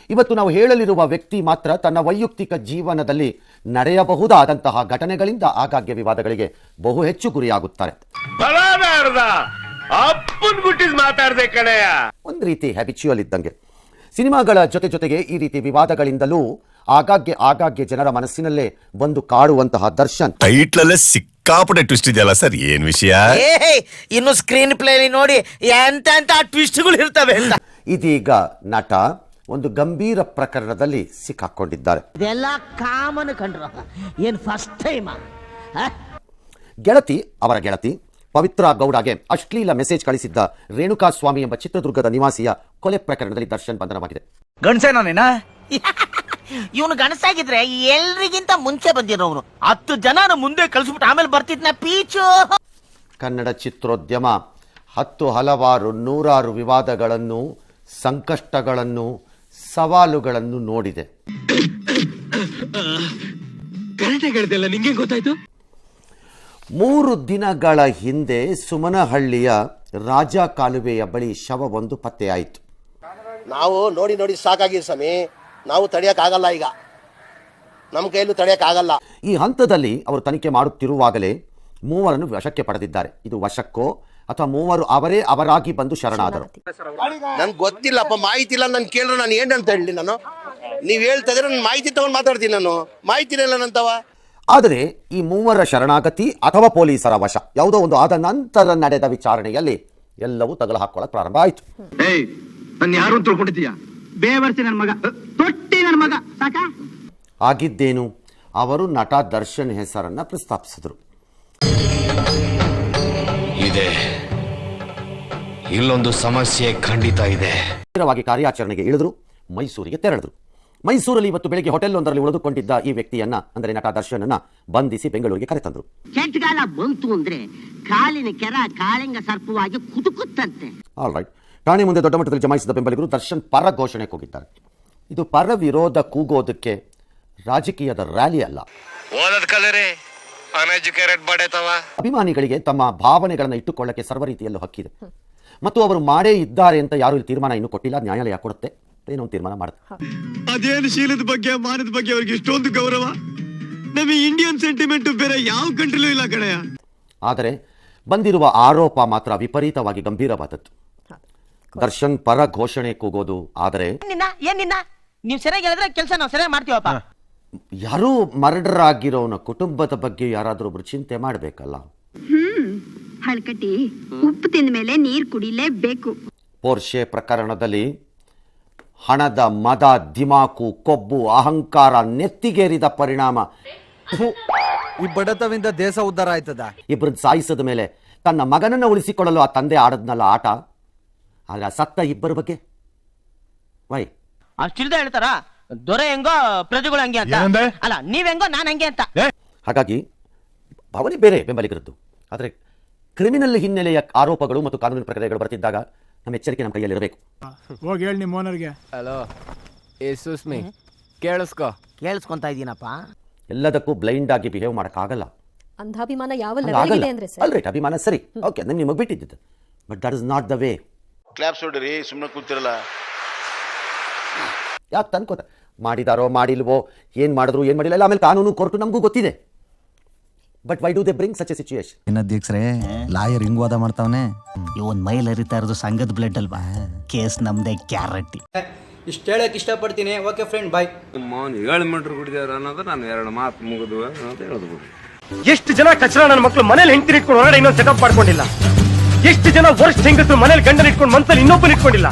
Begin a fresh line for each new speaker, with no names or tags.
ಇವತ್ತು ನಾವು ಹೇಳಲಿರುವ ವ್ಯಕ್ತಿ ಮಾತ್ರ ತನ್ನ ವೈಯಕ್ತಿಕ ಜೀವನದಲ್ಲಿ ನಡೆಯಬಹುದಾದಂತಹ ಘಟನೆಗಳಿಂದ ಆಗಾಗ್ಗೆ ವಿವಾದಗಳಿಗೆ ಬಹು ಹೆಚ್ಚು ಗುರಿಯಾಗುತ್ತಾರೆ. ಒಂದು ರೀತಿ ಹ್ಯಾಬಿಚುವಲ್ ಇದ್ದಂಗೆ ಸಿನಿಮಾಗಳ ಜೊತೆಗೆ ಈ ರೀತಿ ವಿವಾದಗಳಿಂದಲೂ ಆಗಾಗ್ಗೆ ಜನರ ಮನಸ್ಸಿನಲ್ಲೇ ಬಂದು ಕಾಡುವಂತಹ ದರ್ಶನ್
ಟೈಟ್ಲಲ್ಲೇ ಸಿಕ್ಕಾಪಟ್ಟೆ ಟ್ವಿಸ್ಟ್ ಇದೆಯಲ್ಲ ಸರ್, ಏನ್ ವಿಷಯ?
ಇನ್ನು ಸ್ಕ್ರೀನ್ ಪ್ಲೇ ನೋಡಿ ಎಂತ ಟ್ವಿಸ್ಟ್ಗಳು ಇರ್ತವೆ ಅಂತ.
ಇದೀಗ ನಟ ಒಂದು ಗಂಭೀರ ಪ್ರಕರಣದಲ್ಲಿ ಸಿಕ್ಕಾಕೊಂಡಿದ್ದಾರೆ.
ಇದೆಲ್ಲ ಕಾಮನ್ ಕಂಡ್ರ, ಏನ್ ಫಸ್ಟ್ ಟೈಮ್?
ಅವರ ಗೆಳತಿ ಪವಿತ್ರ ಗೌಡಗೆ ಅಶ್ಲೀಲ ಮೆಸೇಜ್ ಕಳಿಸಿದ್ದ ರೇಣುಕಾ ಸ್ವಾಮಿ ಎಂಬ ಚಿತ್ರದುರ್ಗದ ನಿವಾಸಿಯ ಕೊಲೆ ಪ್ರಕರಣದಲ್ಲಿ ದರ್ಶನ್ ಬಂಧನವಾಗಿದೆ.
ಗಣಸೇನೇನ
ಇವನು ಗಣಸಾಗಿದ್ರೆ ಎಲ್ರಿಗಿಂತ ಮುಂಚೆ ಬಂದಿರೋನು. 10 ಜನನ ಮುಂದೆ ಕಳಿಸ್ಬಿಟ್ಟು ಆಮೇಲೆ ಬರ್ತಿದ್ನ ಪೀಚು.
ಕನ್ನಡ ಚಿತ್ರೋದ್ಯಮ ಹಲವಾರು ನೂರಾರು ವಿವಾದಗಳನ್ನು, ಸಂಕಷ್ಟಗಳನ್ನು, ಸವಾಲುಗಳನ್ನು ನೋಡಿದೆ.
ನಿಂಗೆ ಗೊತ್ತಾಯ್ತು?
3 ದಿನಗಳ ಹಿಂದೆ ಸುಮನಹಳ್ಳಿಯ ರಾಜ ಕಾಲುವೆಯ ಬಳಿ ಶವವೊಂದು ಪತ್ತೆಯಾಯಿತು.
ನಾವು ನೋಡಿ ಸಾಕಾಗಿ ಸ್ವಾಮಿ, ನಾವು ತಡೆಯಕ್ಕಾಗಲ್ಲ, ಈಗ ನಮ್ಮ ಕೈಯಲ್ಲೂ ತಡೆಯಕ್ಕಾಗಲ್ಲ.
ಈ ಹಂತದಲ್ಲಿ ಅವರು ತನಿಖೆ ಮಾಡುತ್ತಿರುವಾಗಲೇ 3 ವಶಕ್ಕೆ ಪಡೆದಿದ್ದಾರೆ. ಇದು ವಶಕ್ಕೋ ಅಥವಾ 3 ಅವರಾಗಿ ಬಂದು ಶರಣಾದರು?
ನನ್ಗೆ ಗೊತ್ತಿಲ್ಲಪ್ಪ, ಮಾಹಿತಿ ಇಲ್ಲ. ನಾನು ಕೇಳಿದ್ರೆ ನಾನು ಏನಂತ ಹೇಳಿ, ನಾನು ನೀವು ಹೇಳ್ತಾ ಇದ್ರೆ ನಾನು ಮಾಹಿತಿ ತಗೊಂಡು ಮಾತಾಡ್ತೀನಿ. ನಾನು ಮಾಹಿತಿ ಇಲ್ಲ ನಂತವ.
ಆದರೆ ಈ 3 ಶರಣಾಗತಿ ಅಥವಾ ಪೊಲೀಸರ ವಶ ಯಾವುದೋ ಒಂದು ಆದ ನಂತರ ನಡೆದ ವಿಚಾರಣೆಯಲ್ಲಿ ಎಲ್ಲವೂ ತಗಲು ಹಾಕೊಳ್ಳೋಕೆ ಪ್ರಾರಂಭ ಆಯಿತು.
ಯಾರು ತಿಳ್ಕೊಂಡಿದ್ದೀಯಾ? ಬೇವರ್ಸಿ ನನ್ನ ಮಗ, ತೊಟ್ಟಿ ನನ್ನ ಮಗ.
ಆಗಿದ್ದೇನು? ಅವರು ನಟ ದರ್ಶನ್ ಹೆಸರನ್ನ ಪ್ರಸ್ತಾಪಿಸಿದರು.
ಇದೆ, ಇಲ್ಲೊಂದು ಸಮಸ್ಯೆ ಖಂಡಿತ ಇದೆ.
ನೇರವಾಗಿ ಕಾರ್ಯಾಚರಣೆಗೆ ಇಳಿದ್ರು, ಮೈಸೂರಿಗೆ ತೆರಳಿದ್ರು. ಮೈಸೂರಲ್ಲಿ ಇವತ್ತು ಬೆಳಗ್ಗೆ ಹೋಟೆಲ್ ಒಂದರಲ್ಲಿ ಉಳಿದುಕೊಂಡಿದ್ದ ಈ ವ್ಯಕ್ತಿಯನ್ನ, ಅಂದರೆ ನಟ ದರ್ಶನ್ ಅನ್ನ ಬಂಧಿಸಿ ಬೆಂಗಳೂರಿಗೆ ಕರೆತಂದ್ರು.
ಕೆಟ್ಟಗಾಲ ಬಂತು ಅಂದ್ರೆ ಕಾಲಿನ ಕೆರ ಕಾಳಿಂಗ ಸರ್ಪವಾಗಿ ಕುದುಕುತ್ತಂತೆ.
All right. ಠಾಣೆ ಮುಂದೆ ದೊಡ್ಡ ಮಟ್ಟದಲ್ಲಿ ಜಮಾಯಿಸಿದ ಬೆಂಬಲಿಗರು ದರ್ಶನ್ ಪರ ಘೋಷಣೆ ಕೂಗಿದ್ದಾರೆ. ಇದು ಪರ ವಿರೋಧ ಕೂಗೋದಕ್ಕೆ ರಾಜಕೀಯದ ರ್ಯಾಲಿ ಅಲ್ಲ. ಅಭಿಮಾನಿಗಳಿಗೆ ತಮ್ಮ ಭಾವನೆಗಳನ್ನು ಇಟ್ಟುಕೊಳ್ಳಕ್ಕೆ ಸರ್ವ ರೀತಿಯಲ್ಲೂ ಹಕ್ಕಿದೆ ಮತ್ತು ಅವರು ಮಾಡೇ ಇದ್ದಾರೆ ಅಂತ ಯಾರು ಇಲ್ಲಿ ತೀರ್ಮಾನ ಇನ್ನೂ ಕೊಟ್ಟಿಲ್ಲ. ನ್ಯಾಯಾಲಯ ಕೊಡುತ್ತೆ, ಏನೋ ತೀರ್ಮಾನ ಮಾಡುತ್ತೆ.
ಅದೇನು ಶೀಲದ ಬಗ್ಗೆ, ಮಾನದ ಬಗ್ಗೆ ಅವ್ರಿಗೆ ಇಷ್ಟೊಂದು ಗೌರವ. ನಮಗೆ ಇಂಡಿಯನ್ ಸೆಂಟಿಮೆಂಟ್ ಬೇರೆ ಯಾವ ಕಂಟ್ರಿಲೂ ಇಲ್ಲ ಕಡೆಯ.
ಆದರೆ ಬಂದಿರುವ ಆರೋಪ ಮಾತ್ರ ವಿಪರೀತವಾಗಿ ಗಂಭೀರವಾದದ್ದು. ದರ್ಶನ್ ಪರ ಘೋಷಣೆ ಕೂಗೋದು. ಆದರೆ
ನೀವು ಸರಿಯಾಗಿ ಹೇಳಿದ್ರೆ ಕೆಲಸ ನಾವು ಸರಿಯಾಗಿ ಮಾಡ್ತೀವಪ್ಪ.
ಯಾರೂ ಮರ್ಡರ್ ಆಗಿರೋನ ಕುಟುಂಬದ ಬಗ್ಗೆ ಯಾರಾದ್ರೂ ಒಬ್ರು ಚಿಂತೆ ಮಾಡಬೇಕಲ್ಲ.
ಹಳ್ಕಟ್ಟಿ ಉಪ್ಪು ತಿಂದ ಮೇಲೆ ನೀರು ಕುಡಿಲೇಬೇಕು.
ಪೋರ್ಷೆ ಪ್ರಕರಣದಲ್ಲಿ ಹಣದ ಮದ, ದಿಮಾಕು, ಕೊಬ್ಬು, ಅಹಂಕಾರ ನೆತ್ತಿಗೇರಿದ ಪರಿಣಾಮ
ಈ ಬಡತವಿಂದ ದೇಶ ಉದ್ಧಾರ ಆಯ್ತದ.
ಇಬ್ಬರನ್ನ ಸಾಯಿಸಿದ ಮೇಲೆ ತನ್ನ ಮಗನನ್ನು ಉಳಿಸಿಕೊಳ್ಳಲು ಆ ತಂದೆ ಆಡದ್ನಲ್ಲ ಆಟ. ಆದ್ರೆ ಸತ್ತ ಇಬ್ಬರ ಬಗ್ಗೆ ವೈ
ಅಷ್ಟಿಲ್ದ ಹೇಳ್ತಾರ, ದೊರೆ ಹೆಂಗೋ ಪ್ರಜೆಗಳು ಹಂಗೆ ಅಂತ. ಅಲ್ಲ, ನೀವೆಂಗೋ ನಾನು ಹಂಗೆ ಅಂತ.
ಹಾಗಾಗಿ ಭಾವನೆ ಬೇರೆ ಬೆಂಬಲಿಗರದ್ದು. ಆದರೆ ಕ್ರಿಮಿನಲ್ ಹಿನ್ನೆಲೆಯ ಆರೋಪಗಳು ಮತ್ತು ಕಾನೂನಿನ ಪ್ರಕ್ರಿಯೆಗಳು ಬರ್ತಿದ್ದಾಗ ನಮ್ಮ ಎಚ್ಚರಿಕೆ ನಮ್ಮ ಕೈಯಲ್ಲಿರಬೇಕು.
ಹೋಗಿ ಹೇಳಿ ನಿಮ್ಮ ಓನರ್ಗೆ.
ಹಲೋ, ಏ ಸುಸ್ಮಿ, ಕೇಳಿಸ್ಕೊಂತ
ಇದೀನಪ್ಪ.
ಎಲ್ಲದಕ್ಕೂ ಬ್ಲೈಂಡ್ ಆಗಿ ಬಿಹೇವ್ ಮಾಡೋಕ್ಕಾಗಲ್ಲ.
ಅಂಧಾಭಿಮಾನ ಯಾವ ಲೆವೆಲ್ಗಿದೆ ಅಂದ್ರೆ ಸರ್?
ಆಲ್ರೈಟ್, ಅಭಿಮಾನ ಸರಿ, ಓಕೆ, ನಿಮಗೆ ಬಿಟ್ಟಿದ್ದು. But that is not the way.
Claps ಹೊಡ್ರಿ, ಸುಮ್ಮನೆ ಕೂತಿರಲ್ಲ.
ಯಾಕೆ ತನ್ಕೋತ ಮಾಡಿದಾರೋ ಮಾಡಿಲ್ವೋ, ಏನು ಮಾಡಿದ್ರು ಏನು ಮಾಡಿಲ್ಲ, ಆಮೇಲೆ ಕಾನೂನು ಕೋರ್ಟು ನಮಗೂ ಗೊತ್ತಿದೆ. But why do they bring such a situation?
ಏನಧ್ಯಕ್ಷರೇ, ಲಾಯರ್ ಹಿಂಗ್ ವಾದ ಮಾಡ್ತಾವನೆ.
ಇವನ್ ಮೈಲ್ ಹರಿತಾ ಇರೋದು ಸಂಘದ ಬ್ಲಡ್ ಅಲ್ವಾ? ಕೇಸ್ ನಮ್ದೇ ಗ್ಯಾರಂಟಿ.
ಇಷ್ಟ ಹೇಳಕ್ ಇಷ್ಟಪಡ್ತೀನಿ. ಓಕೆ ಫ್ರೆಂಡ್, ಬಾಯ್.
7 ಮೀಟರ್ ಕುಡಿದಾರ ಅನ್ನೋದು ನಾನು 2 ಮಾತು ಮುಗಿದು ಅಂತ ಹೇಳೋದು.
ಎಷ್ಟು ಜನ ಕಚರ ನನ್ನ ಮಕ್ಕಳು ಮನೇಲಿ ಹೆಂಡತಿ ಇಟ್ಕೊಂಡು ಹೊರಗಡೆ ಇನ್ನೊಂದು ಸೆಟಪ್ ಮಾಡ್ಕೊಂಡಿಲ್ಲ. ಎಷ್ಟು ಜನ ವರ್ಷ ಹೆಂಗಸರು ಮನೇಲಿ ಗಂಡನ ಇಟ್ಕೊಂಡು ಮನ್ಸಲ್ಲಿ ಇನ್ನೊಬ್ಬನ ಇಟ್ಕೊಂಡಿಲ್ಲ.